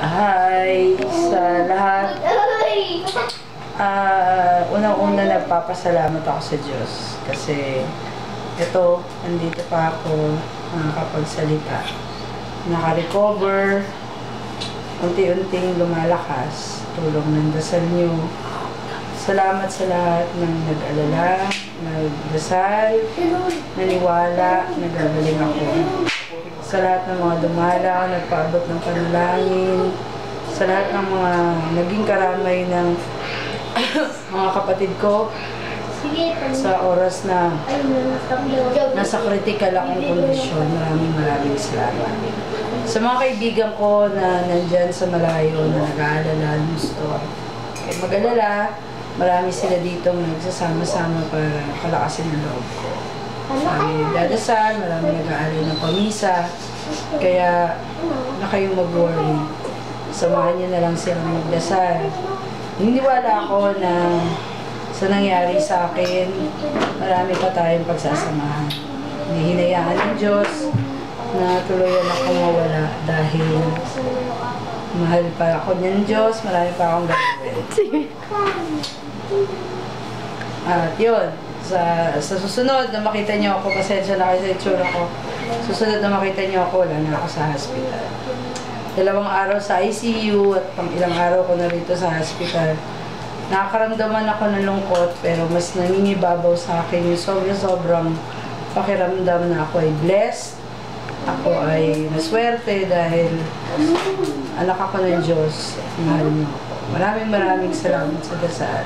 Hi sa lahat. Unang-una nagpapasalamat ako sa Diyos kasi ito, nandito pa ako nakakapagsalita. Naka-recover, unti-unting lumalakas, tulong ng dasal niyo. Salamat sa lahat ng nag-alala, nagdasal, naniwala, nagagaling ako. Sa lahat ng mga dumalaw, nagpaabot ng panalangin, sa lahat ng mga naging karamay ng mga kapatid ko, sa oras na nasa critical akong kondisyon, maraming salamat. Sa mga kaibigan ko na nandyan sa malayo na nag-aalala, gusto mag-alala, marami sila dito nagsasama-sama para kalakasin ang loob ko. Marami nagdadasal, marami nag-aalala ng pamisa, kaya na kayong mag-worry. Samahan niyo na lang silang magdasal. Niniwala ako na sa nangyari sa akin, marami pa tayong pagsasamahan. Hindi hinayaan ng Diyos na tuluyan akong mawala dahil mahal pa ako ng Diyos, marami pa akong gagawin. At yun, sa susunod na makita niyo ako, pasensya na kayo sa itsura ko, susunod na makita niyo ako, wala na ako sa hospital. 2 araw sa ICU at pang ilang araw ko na rito sa hospital. Nakakaramdaman ako ng lungkot pero mas nangingibabaw sa akin yung sobrang pakiramdam na ako ay blessed. Ako ay naswerte dahil anak ako ng Diyos. Mahal niyo ako. Maraming salamat sa dasal.